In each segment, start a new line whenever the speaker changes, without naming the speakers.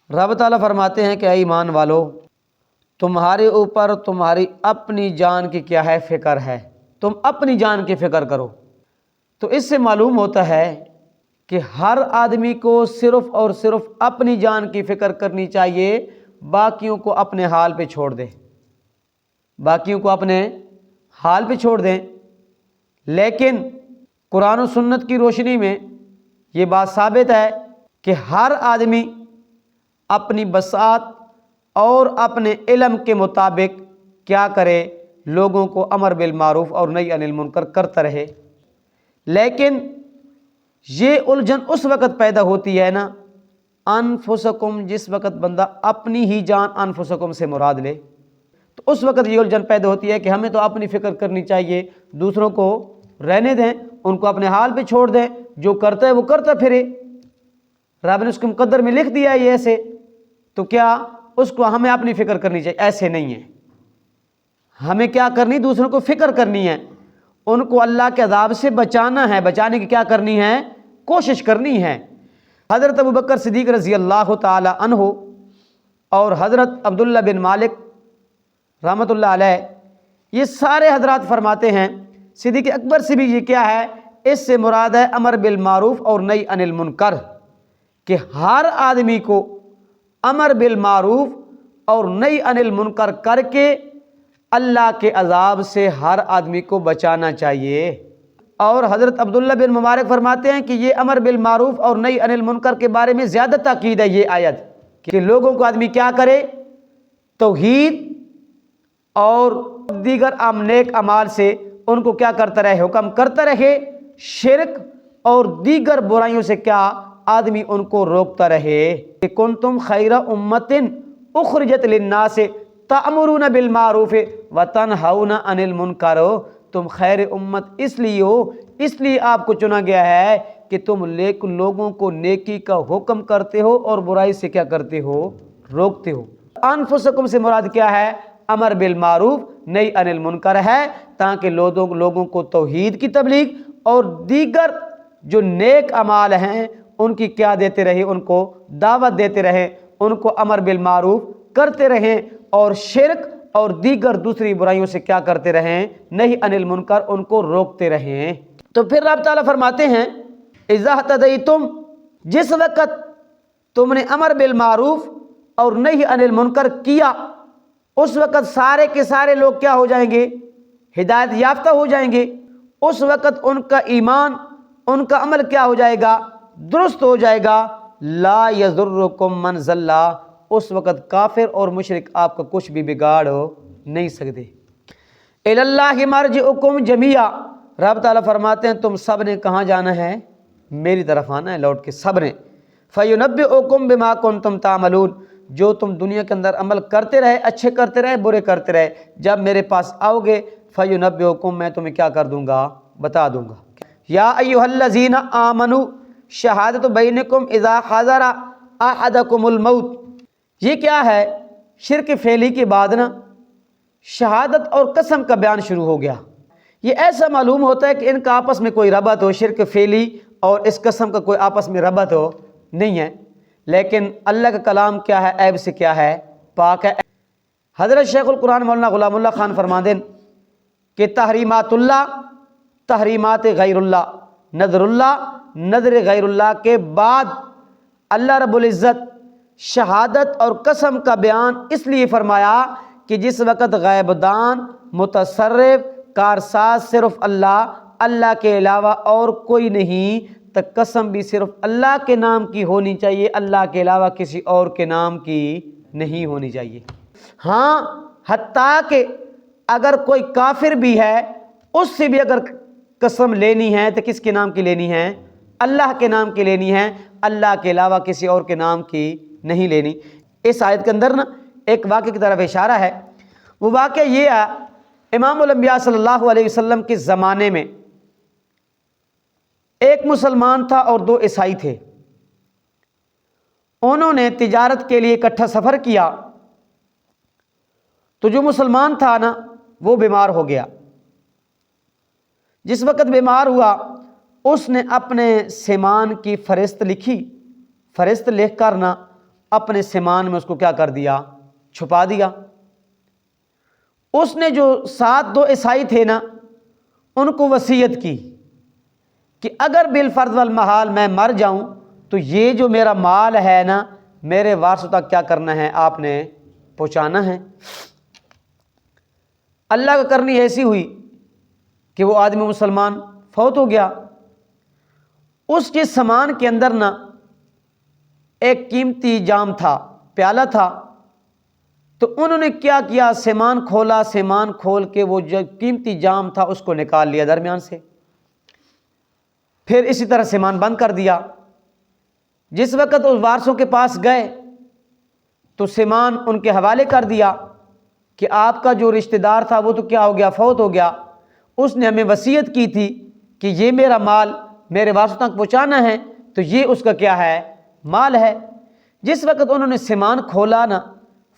رب تعالیٰ فرماتے ہیں کہ اے ایمان والو، تمہارے اوپر تمہاری اپنی جان کی کیا ہے؟ فکر ہے، تم اپنی جان کی فکر کرو۔ تو اس سے معلوم ہوتا ہے کہ ہر آدمی کو صرف اور صرف اپنی جان کی فکر کرنی چاہیے، باقیوں کو اپنے حال پہ چھوڑ دیں، باقیوں کو اپنے حال پہ چھوڑ دیں۔ لیکن قرآن و سنت کی روشنی میں یہ بات ثابت ہے کہ ہر آدمی اپنی بساط اور اپنے علم کے مطابق کیا کرے؟ لوگوں کو امر بالمعروف اور نہی عن المنکر کرتا رہے۔ لیکن یہ الجھن اس وقت پیدا ہوتی ہے نا، انفسکم، جس وقت بندہ اپنی ہی جان انفسکم سے مراد لے، تو اس وقت یہ الجھن پیدا ہوتی ہے کہ ہمیں تو اپنی فکر کرنی چاہیے، دوسروں کو رہنے دیں، ان کو اپنے حال پہ چھوڑ دیں، جو کرتا ہے وہ کرتا پھرے۔ رب نے اس کے مقدر میں لکھ دیا ہے یہ ایسے، تو کیا اس کو ہمیں اپنی فکر کرنی چاہیے؟ ایسے نہیں ہے، ہمیں کیا کرنی؟ دوسروں کو فکر کرنی ہے، ان کو اللہ کے عذاب سے بچانا ہے، بچانے کی کیا کرنی ہے؟ کوشش کرنی ہے۔ حضرت ابوبکر صدیق رضی اللہ تعالی عنہ اور حضرت عبداللہ بن مالک رحمۃ اللہ علیہ، یہ سارے حضرات فرماتے ہیں، صدیق اکبر سے بھی یہ کیا ہے؟ اس سے مراد ہے امر بالمعروف اور نہی عن المنکر، کہ ہر آدمی کو امر بالمعروف اور نہی عن المنکر کر کے اللہ کے عذاب سے ہر آدمی کو بچانا چاہیے۔ اور حضرت عبداللہ بن مبارک فرماتے ہیں کہ یہ امر بالمعروف اور نہی عن المنکر کے بارے میں زیادہ تاکید ہے یہ آیت، کہ لوگوں کو آدمی کیا کرے؟ توحید اور دیگر نیک اعمال سے ان کو کیا کرتا رہے؟ حکم کرتا رہے، شرک اور دیگر برائیوں سے کیا آدمی ان کو روکتا رہے۔ کہ کنتم خیر امت اخرجت للناس تأمرون بالمعروف وتنہون عن المنکر، تم خیر امت اس لیے ہو، اس لیے آپ کو چنا گیا ہے کہ تم لوگوں کو نیکی کا حکم کرتے ہو اور برائی سے کیا کرتے ہو؟ روکتے ہو۔ انفسکم سے مراد کیا ہے؟ امر بالمعروف نہی عن المنکر ہے، تاکہ لوگوں کو توحید کی تبلیغ اور دیگر جو نیک اعمال ہیں ان کی کیا دیتے رہے؟ ان کو دعوت دیتے رہیں، ان کو امر بالمعروف کرتے رہیں، اور شرک اور دیگر دوسری برائیوں سے کیا کرتے رہیں؟ نہی عن المنکر، ان کو روکتے رہیں۔ تو پھر رب تعالیٰ فرماتے ہیں اذا اہتدیتم، جس وقت تم نے امر بالمعروف اور نہی عن المنکر کیا، اس وقت سارے کے سارے لوگ کیا ہو جائیں گے؟ ہدایت یافتہ ہو جائیں گے۔ اس وقت ان کا ایمان، ان کا عمل کیا ہو جائے گا؟ درست ہو جائے گا۔ لا یضرکم من ضل، اس وقت کافر اور مشرک آپ کا کچھ بھی بگاڑ نہیں سکتے۔ الی اللہ مرجعکم جمیعا، رب تعالیٰ فرماتے ہیں تم سب نے کہاں جانا ہے؟ میری طرف آنا ہے لوٹ کے سب نے۔ فینبئکم بما کنتم تعملون، جو تم دنیا کے اندر عمل کرتے رہے، اچھے کرتے رہے، برے کرتے رہے، جب میرے پاس آؤ گے فینبئکم، میں تمہیں کیا کر دوں گا؟ بتا دوں گا۔ یا ایھا الذین آمنوا شہادت بینکم اذا حضر احدکم الموت، یہ کیا ہے؟ شرک فعلی کے بعد نا شہادت اور قسم کا بیان شروع ہو گیا۔ یہ ایسا معلوم ہوتا ہے کہ ان کا آپس میں کوئی ربط ہو، شرک فعلی اور اس قسم کا کوئی آپس میں ربط ہو، نہیں ہے۔ لیکن اللہ کا کلام کیا ہے؟ عیب سے کیا ہے؟ پاک ہے۔ حضرت شیخ القرآن مولانا غلام اللہ خان فرماتے ہیں کہ تحریمات اللہ، تحریمات غیر اللہ، نظر اللہ، نظر غیر اللہ کے بعد اللہ رب العزت شہادت اور قسم کا بیان اس لیے فرمایا کہ جس وقت غیب دان، متصرف، کارساز صرف اللہ، اللہ کے علاوہ اور کوئی نہیں، تو قسم بھی صرف اللہ کے نام کی ہونی چاہیے، اللہ کے علاوہ کسی اور کے نام کی نہیں ہونی چاہیے۔ ہاں، حتیٰ کہ اگر کوئی کافر بھی ہے، اس سے بھی اگر قسم لینی ہے تو کس کے نام کی لینی ہے؟ اللہ کے نام کی لینی ہے، اللہ کے علاوہ کسی اور کے نام کی نہیں لینی۔ اس آیت کے اندر نا ایک واقعے کی طرف اشارہ ہے۔ وہ واقعہ یہ ہے، امام الانبیاء صلی اللہ علیہ وسلم کے زمانے میں ایک مسلمان تھا اور دو عیسائی تھے۔ انہوں نے تجارت کے لیے اکٹھا سفر کیا، تو جو مسلمان تھا نا وہ بیمار ہو گیا۔ جس وقت بیمار ہوا، اس نے اپنے سامان کی فہرست لکھی، فہرست لکھ کر نا اپنے سامان میں اس کو کیا کر دیا؟ چھپا دیا۔ اس نے جو 7 دو عیسائی تھے نا، ان کو وصیت کی کہ اگر بالفرض والمحال میں مر جاؤں تو یہ جو میرا مال ہے نا، میرے وارثوں تک کیا کرنا ہے؟ آپ نے پہنچانا ہے۔ اللہ کا کرنی ایسی ہوئی کہ وہ آدمی مسلمان فوت ہو گیا۔ اس کے سامان کے اندر نا ایک قیمتی جام تھا، پیالہ تھا، تو انہوں نے کیا کیا؟ سامان کھولا، سامان کھول کے وہ جو قیمتی جام تھا اس کو نکال لیا درمیان سے، پھر اسی طرح سامان بند کر دیا۔ جس وقت اس وارثوں کے پاس گئے تو سامان ان کے حوالے کر دیا کہ آپ کا جو رشتہ دار تھا وہ تو کیا ہو گیا؟ فوت ہو گیا، اس نے ہمیں وصیت کی تھی کہ یہ میرا مال میرے وارثوں تک پہنچانا ہے، تو یہ اس کا کیا ہے؟ مال ہے۔ جس وقت انہوں نے سامان کھولا نا،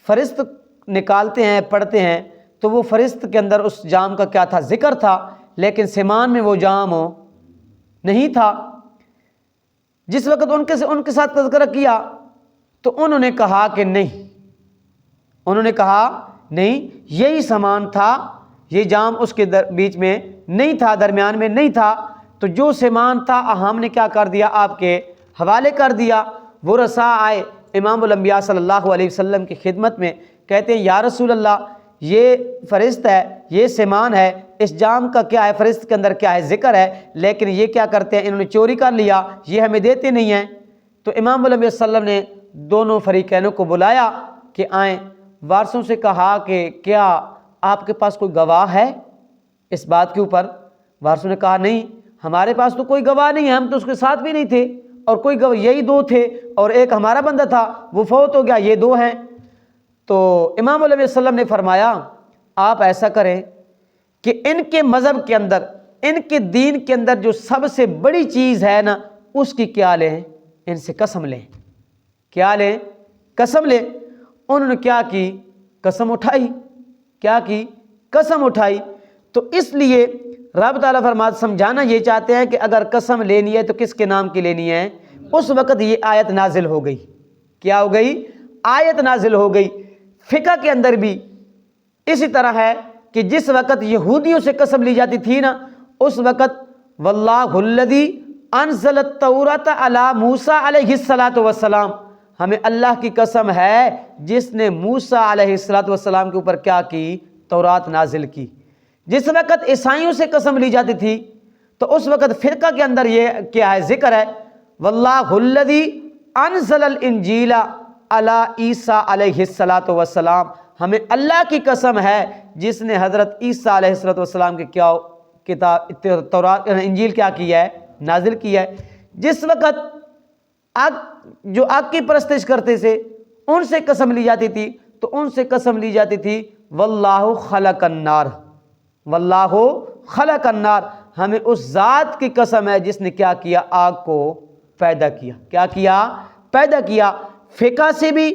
فہرست نکالتے ہیں، پڑھتے ہیں، تو وہ فہرست کے اندر اس جام کا کیا تھا؟ ذکر تھا، لیکن سامان میں وہ جام نہیں تھا۔ جس وقت ان کے ساتھ تذکرہ کیا تو انہوں نے کہا کہ نہیں، انہوں نے کہا نہیں، یہی سامان تھا، یہ جام اس کے بیچ میں نہیں تھا، درمیان میں نہیں تھا، تو جو سامان تھا ہم نے کیا کر دیا؟ آپ کے حوالے کر دیا۔ وہ رسا آئے امام الانبیاء صلی اللہ علیہ وسلم کی خدمت میں، کہتے ہیں یا رسول اللہ، یہ فہرست ہے، یہ سامان ہے، اس جام کا کیا ہے؟ فہرست کے اندر کیا ہے؟ ذکر ہے، لیکن یہ کیا کرتے ہیں؟ انہوں نے چوری کر لیا، یہ ہمیں دیتے نہیں ہیں۔ تو امام الانبیاء صلی اللہ علیہ وسلم نے دونوں فریقینوں کو بلایا کہ آئیں، وارثوں سے کہا کہ کیا آپ کے پاس کوئی گواہ ہے اس بات کے اوپر؟ وارثوں نے کہا نہیں، ہمارے پاس تو کوئی گواہ نہیں ہے، ہم تو اس کے ساتھ بھی نہیں تھے، اور کوئی گواہ یہی 2 تھے، اور ایک ہمارا بندہ تھا وہ فوت ہو گیا، یہ 2 ہیں۔ تو امام علیہ وسلم نے فرمایا آپ ایسا کریں کہ ان کے مذہب کے اندر، ان کے دین کے اندر جو سب سے بڑی چیز ہے نا، اس کی کیا لیں؟ ان سے قسم لیں۔ کیا لیں؟ قسم لیں۔ انہوں نے کیا کی؟ قسم اٹھائی۔ کیا کی؟ قسم اٹھائی۔ تو اس لیے رب تعالیٰ فرماتے سمجھانا یہ چاہتے ہیں کہ اگر قسم لینی ہے تو کس کے نام کی لینی ہے؟ اس وقت یہ آیت نازل ہو گئی۔ کیا ہو گئی؟ آیت نازل ہو گئی۔ فقہ کے اندر بھی اسی طرح ہے کہ جس وقت یہودیوں سے قسم لی جاتی تھی نا، اس وقت واللہ الذی انزل التوراۃ علی موسیٰ علیہ الصلاۃ والسلام، ہمیں اللہ کی قسم ہے جس نے موسیٰ علیہ الصلاۃ والسلام کے اوپر کیا کی؟ تورات نازل کی۔ جس وقت عیسائیوں سے قسم لی جاتی تھی تو اس وقت فرقہ کے اندر یہ کیا ہے؟ ذکر ہے واللہ الذی انزل الانجیل علی عیسیٰ علیہ الصلاۃ والسلام، ہمیں اللہ کی قسم ہے جس نے حضرت عیسیٰ علیہ الصلاۃ والسلام کے کیا کتاب تورات انجیل کیا کی ہے؟ نازل کی ہے۔ جس وقت جو آگ کی پرستش کرتے تھے ان سے قسم لی جاتی تھی تو ان سے قسم لی جاتی تھی واللہ خلق النار، واللہ خلق النار، ہمیں اس ذات کی قسم ہے جس نے کیا کیا؟ آگ کو پیدا کیا۔ کیا کیا؟ پیدا کیا۔ فقہ سے بھی،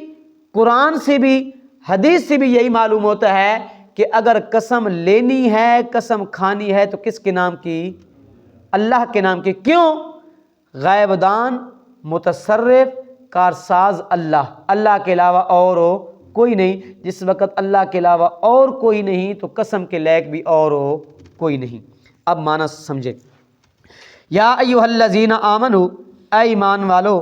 قرآن سے بھی، حدیث سے بھی یہی معلوم ہوتا ہے کہ اگر قسم لینی ہے، قسم کھانی ہے تو کس کے نام کی؟ اللہ کے نام کی۔ کیوں؟ غیب دان، متصرف، کارساز اللہ، اللہ کے علاوہ اور کوئی نہیں۔ جس وقت اللہ کے علاوہ اور کوئی نہیں تو قسم کے لائق بھی اور کوئی نہیں۔ اب معنی سمجھے۔ یا ایھا الذین آمنوا، اے ایمان والو،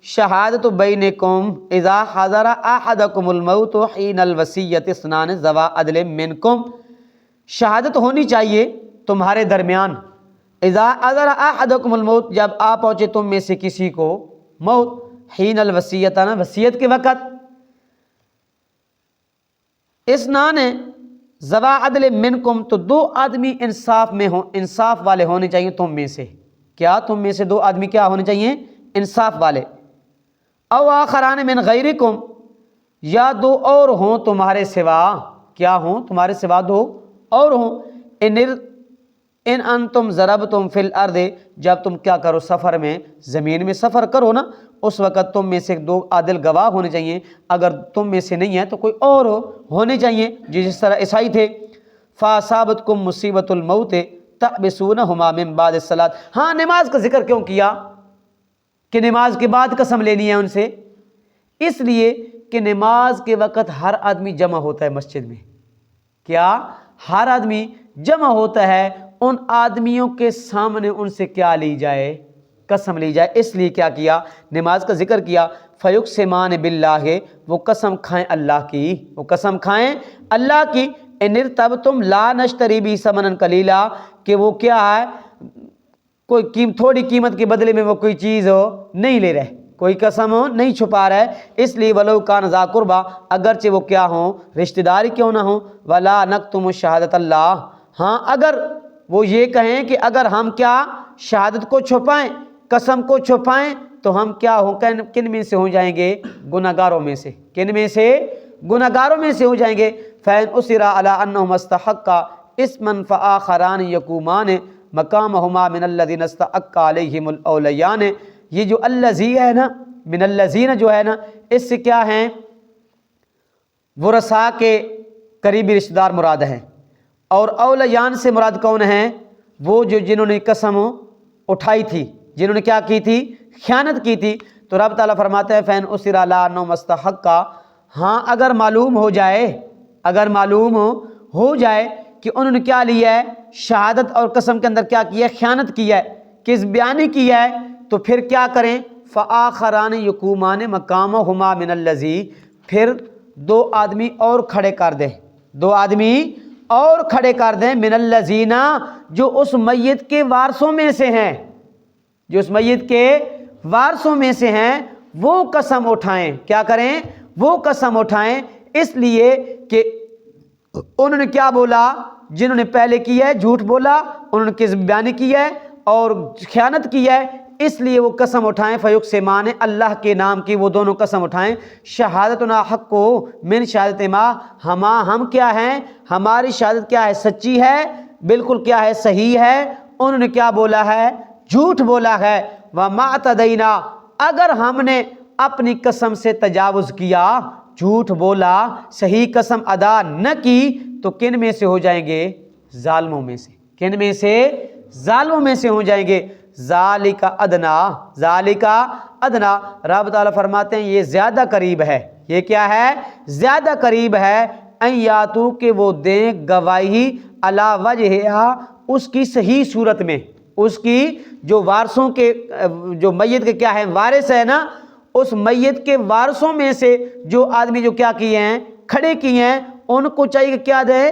شہادت بینکم اذا حضر احدکم الموت حین الوصیۃ اثنان ذوا عدل منکم، شہادت ہونی چاہیے تمہارے درمیان، اذا حضر احدکم الموت، جب آ پہنچے تم میں سے کسی کو موت، حین الوصیۃ، نا وصیت کے وقت، اثنان ذوا عدل منکم، تو 2 آدمی انصاف میں ہوں، انصاف والے ہونے چاہیے تم میں سے۔ کیا؟ تم میں سے 2 آدمی کیا ہونے چاہیے؟ انصاف والے۔ او آخران من غیرکم، یا 2 اور ہوں تمہارے سوا۔ کیا ہوں؟ تمہارے سوا 2 اور ہوں۔ ان انتم ضربتم فی الارض، جب تم کیا کرو؟ سفر میں، زمین میں سفر کرو نا، اس وقت تم میں سے 2 عادل گواہ ہونے چاہیے۔ اگر تم میں سے نہیں ہے تو کوئی اور ہونے چاہیے، جس طرح عیسائی تھے۔ فاصابتکم مصیبۃ الموت تحبسونہما من بعد الصلاۃ، ہاں نماز کا ذکر کیوں کیا کہ نماز کے بعد قسم لینی ہے ان سے؟ اس لیے کہ نماز کے وقت ہر آدمی جمع ہوتا ہے مسجد میں. کیا؟ ہر آدمی جمع ہوتا ہے. ان آدمیوں کے سامنے ان سے کیا لی جائے؟ قسم لی جائے. اس لیے کیا کیا؟ نماز کا ذکر کیا. فیقسمان باللہ، وہ قسم کھائیں اللہ کی، وہ قسم کھائیں اللہ کی. ان ارتبتم لا نشتری بہ ثمنا قلیلا، کہ وہ کیا ہے، کوئی تھوڑی قیمت کے بدلے میں وہ کوئی چیز ہو نہیں لے رہے، کوئی قسم ہو نہیں چھپا رہے. اس لیے ولو کان ذا قربا، اگرچہ وہ کیا ہوں، رشتہ داری کیوں نہ ہوں. ولا نکتم شہادت اللہ، ہاں اگر وہ یہ کہیں کہ اگر ہم کیا شہادت کو چھپائیں، قسم کو چھپائیں، تو ہم کیا ہوں، کن میں سے ہو جائیں گے؟ گناہگاروں میں سے. کن میں سے؟ گناہگاروں میں سے ہو جائیں گے. فَإِنْ أُصِرَ عَلَىٰ أَنَّهُمَا اسْتَحَقَّا إِثْمًا فَآخَرَانِ يَقُومَانِ مَقَامَهُمَا مِنَ الَّذِينَ اسْتَحَقَّ عَلَيْهِمُ الْأَوْلَيَانِ. یہ جو الذی ہے نا، من الذین جو ہے نا، اس سے کیا ہیں؟ ورثاء کے قریبی رشتہ دار مراد ہیں. اور اولیان سے مراد کون ہیں؟ وہ جو جنہوں نے قسم اٹھائی تھی، جنہوں نے کیا کی تھی؟ خیانت کی تھی. تو رب تعالیٰ فرماتے ہیں فَإِنْ أُصِرَ عَلَىٰ أَنَّهُمَا اسْتَحَقَّا، ہاں اگر معلوم ہو جائے، اگر معلوم ہو جائے کہ انہوں نے کیا لیا ہے، شہادت اور قسم کے اندر کیا کیا ہے؟ خیانت کی ہے، کس بیانی کیا ہے، تو پھر کیا کریں؟ فآخران یقومان مقامہما من الذی، پھر دو آدمی اور کھڑے کر دیں، دو آدمی اور کھڑے کر دیں، من الذین، جو اس میت کے وارثوں میں سے ہیں، جو اس میت کے وارثوں میں سے ہیں، وہ قسم اٹھائیں. کیا کریں؟ وہ قسم اٹھائیں. اس لیے کہ انہوں نے کیا بولا؟ جنہوں نے پہلے کیا ہے جھوٹ بولا، انہوں نے کذب بیانی کی ہے اور خیانت کی ہے، اس لیے وہ قسم اٹھائیں. فیقسمان، اللہ کے نام کی وہ دونوں قسم اٹھائیں. شہادتنا حق من شہادت ما، ہم کیا ہیں، ہماری شہادت کیا ہے؟ سچی ہے، بالکل کیا ہے؟ صحیح ہے. انہوں نے کیا بولا ہے؟ جھوٹ بولا ہے. وما اعتدینا، اگر ہم نے اپنی قسم سے تجاوز کیا، جھوٹ بولا، صحیح قسم ادا نہ کی، تو کن میں سے ہو جائیں گے؟ ظالموں میں سے. کن میں سے؟ ظالموں میں سے ہو جائیں گے. ذالک ادنا، ذالک ادنا، رب تعالیٰ فرماتے ہیں یہ زیادہ قریب ہے. یہ کیا ہے؟ زیادہ قریب ہے. ان یاتو، کہ وہ دیں گواہی، علی وجہہا، اس کی صحیح صورت میں، اس کی جو وارثوں کے، جو میت کے کیا ہے وارث ہے نا، اس میت کے وارثوں میں سے جو آدمی جو کیا کیے ہیں، کھڑے کیے ہیں، ان کو چاہیے کہ کیا دیں؟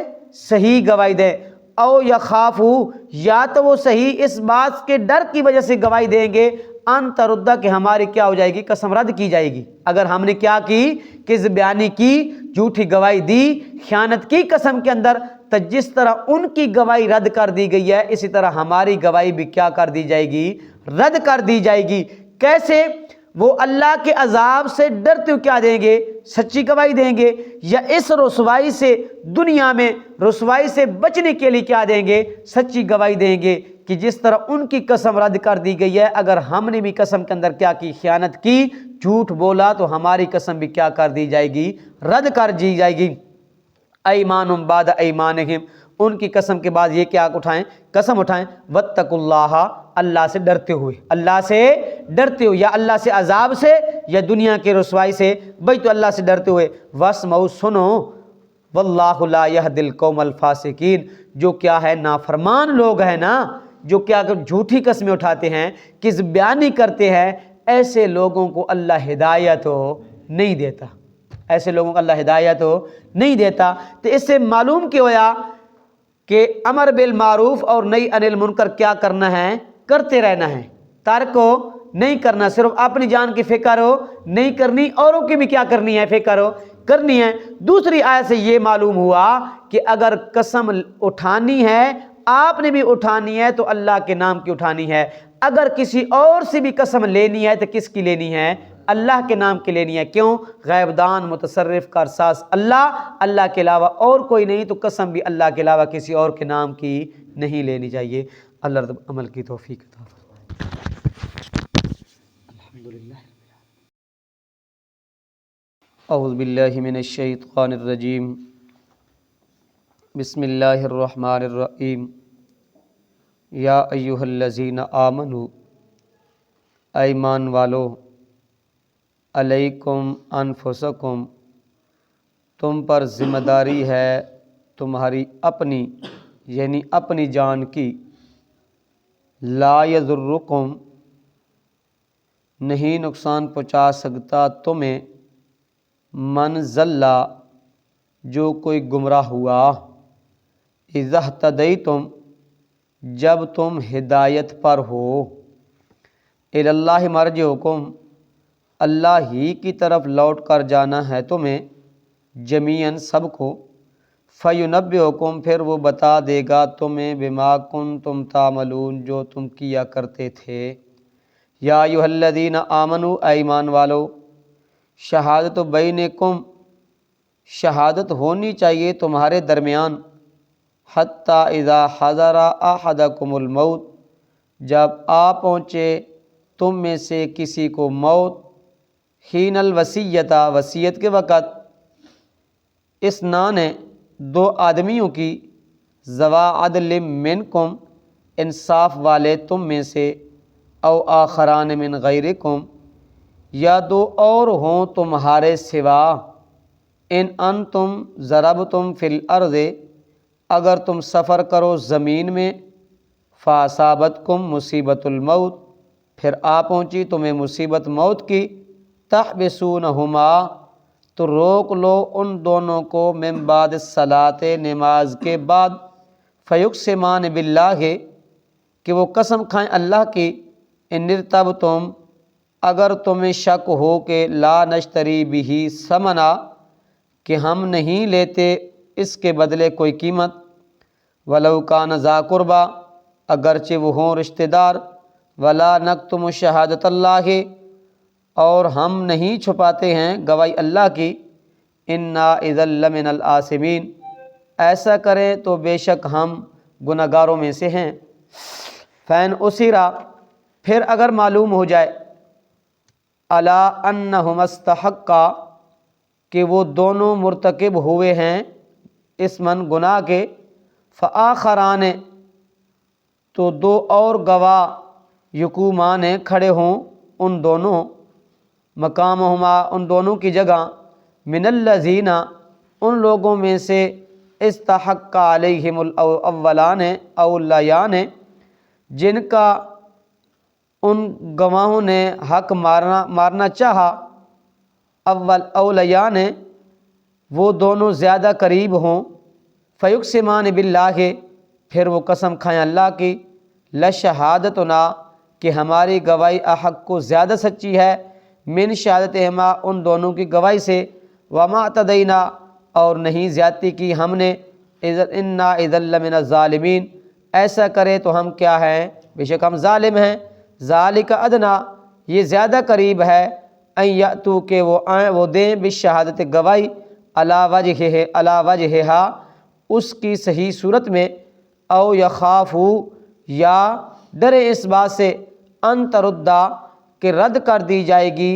صحیح گواہی دیں. او یخافو، یا تو وہ صحیح اس بات کے ڈر کی وجہ سے گواہی دیں گے، ان تردہ، کہ ہماری کیا ہو جائے گی؟ قسم رد کی جائے گی. اگر ہم نے کیا کی؟ کذب بیانی کی، جھوٹی گواہی دی، خیانت کی قسم کے اندر، تو جس طرح ان کی گواہی رد کر دی گئی ہے، اسی طرح ہماری گواہی بھی کیا کر دی جائے گی؟ رد کر دی جائے گی. کیسے؟ وہ اللہ کے عذاب سے ڈرتے ہوئے کیا دیں گے؟ سچی گواہی دیں گے. یا اس رسوائی سے، دنیا میں رسوائی سے بچنے کے لیے کیا دیں گے؟ سچی گواہی دیں گے کہ جس طرح ان کی قسم رد کر دی گئی ہے، اگر ہم نے بھی قسم کے اندر کیا کی؟ خیانت کی، جھوٹ بولا، تو ہماری قسم بھی کیا کر دی جائے گی؟ رد کر دی جائے گی. ایمانہم بعد ایمانہم، ان کی قسم کے بعد یہ کیا اٹھائیں؟ قسم اٹھائیں. واتقوا اللہ، اللہ سے ڈرتے ہوئے، اللہ سے ڈرتے ہوئے، یا اللہ سے عذاب سے یا دنیا کے رسوائی سے، بھئی تو اللہ سے ڈرتے ہوئے. واسمعوا، سنو، واللہ لا یہدی القوم الفاسقین، جو کیا ہے نافرمان لوگ ہیں نا، جو کیا جھوٹی قسمیں اٹھاتے ہیں، کذب بیانی کرتے ہیں، ایسے لوگوں کو اللہ ہدایت نہیں دیتا، ایسے لوگوں کو اللہ ہدایت نہیں دیتا. تو اس سے معلوم کیا ہوا کہ امر بالمعروف اور نہی عن المنکر کیا کرنا ہے؟ کرتے رہنا ہے. ترک نہیں کرنا، صرف اپنی جان کی فکر نہیں کرنی، اوروں کی بھی کیا کرنی ہے؟ فکر کرنی ہے. دوسری آیت سے یہ معلوم ہوا کہ اگر قسم اٹھانی ہے، آپ نے بھی اٹھانی ہے، تو اللہ کے نام کی اٹھانی ہے. اگر کسی اور سے بھی قسم لینی ہے تو کس کی لینی ہے؟ اللہ کے نام کی لینی ہے. کیوں؟ غیب دان متصرف کارساز اللہ کے علاوہ اور کوئی نہیں، تو قسم بھی اللہ کے علاوہ کسی اور کے نام کی نہیں لینی چاہیے. اللہ رب عمل کی توفیق عطا فرمائے. الحمدللہ. اعوذ باللہ من الشیطان الرجیم. بسم اللہ الرحمن الرحیم. یا ایہا الذین آمنوا، ایمان والو، علیکم انفسکم، تم پر ذمہ داری ہے تمہاری اپنی یعنی اپنی جان کی، لا یضرکم نہیں نقصان پہنچا سکتا تمہیں، من ضل جو کوئی گمراہ ہوا، اذا اہتدیتم جب تم ہدایت پر ہو، الی اللہ مرجعکم اللہ ہی کی طرف لوٹ کر جانا ہے تمہیں، جمیعاً سب کو، فینبئکم پھر وہ بتا دے گا تمہیں، بما کنتم تعملون جو تم کیا کرتے تھے۔ یا ایھا الذین آمنوا اے ایمان والو، شہادت بینکم شہادت ہونی چاہیے تمہارے درمیان، حتی اذا حضر احدکم الموت جب آ پہنچے تم میں سے کسی کو موت، حین الوصیۃ وصیت کے وقت، اثنان دو آدمیوں کی، ذوا عدل منکم انصاف والے تم میں سے، او آخران من غیرکم یا دو اور ہوں تمہارے سوا، ان انتم ضربتم فی الارض اگر تم سفر کرو زمین میں، فاصابتکم مصیبت الموت پھر آ پہنچی تمہیں مصیبت موت کی، تحبسونہما تو روک لو ان دونوں کو، من بعد الصلاۃ نماز کے بعد، فیقسمان باللہ کہ وہ قسم کھائیں اللہ کی، ان ارتبتم اگر تمہیں شک ہو کہ لا نشتری بہ ثمنا کہ ہم نہیں لیتے اس کے بدلے کوئی قیمت، ولو کان ذا قربا اگرچہ وہ ہوں رشتہ دار، ولا نکتم شہادت اللہ اور ہم نہیں چھپاتے ہیں گواہی اللہ کی، انا اذا لمن الآثمین ایسا کریں تو بے شک ہم گناہ گاروں میں سے ہیں۔ فین اسرا پھر اگر معلوم ہو جائے، الا انہما استحقا کہ وہ دونوں مرتکب ہوئے ہیں اسمن گناہ کے، فآخران تو دو اور گواہ، یقومان کھڑے ہوں ان دونوں، مقامہما ان دونوں کی جگہ، من الذین ان لوگوں میں سے، استحق علیہم الاولان اولیان جن کا ان گواہوں نے حق مارنا چاہا، اولیان وہ دونوں زیادہ قریب ہوں، فیقسمان باللہ پھر وہ قسم کھائیں اللہ کی، لشہادتنا کہ ہماری گواہی احق کو زیادہ سچی ہے، من شہادتہما ان دونوں کی گواہی سے، وما اعتدینا اور نہیں زیادتی کی ہم نے، انا اذا لمن الظالمین ایسا کرے تو ہم کیا ہیں بے شک ہم ظالم ہیں، ذالک ادنا یہ زیادہ قریب ہے، ان یاتوا کہ وہ آئیں وہ دیں بالشہادت گواہی، علی وجہہا اس کی صحیح صورت میں، او یخافوا یا ڈرے اس بات سے، ان تردا کہ رد کر دی جائے گی،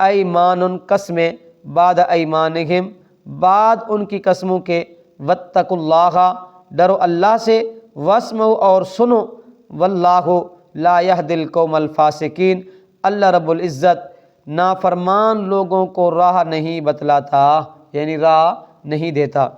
ایمان قسمیں، بعد ایمانہم بعد ان کی قسموں کے، واتقوا اللہ ڈرو اللہ سے، واسمعوا اور سنو، واللہ لا یہدی القوم الفاسقین اللہ رب العزت نافرمان لوگوں کو راہ نہیں بتلاتا یعنی راہ نہیں دیتا۔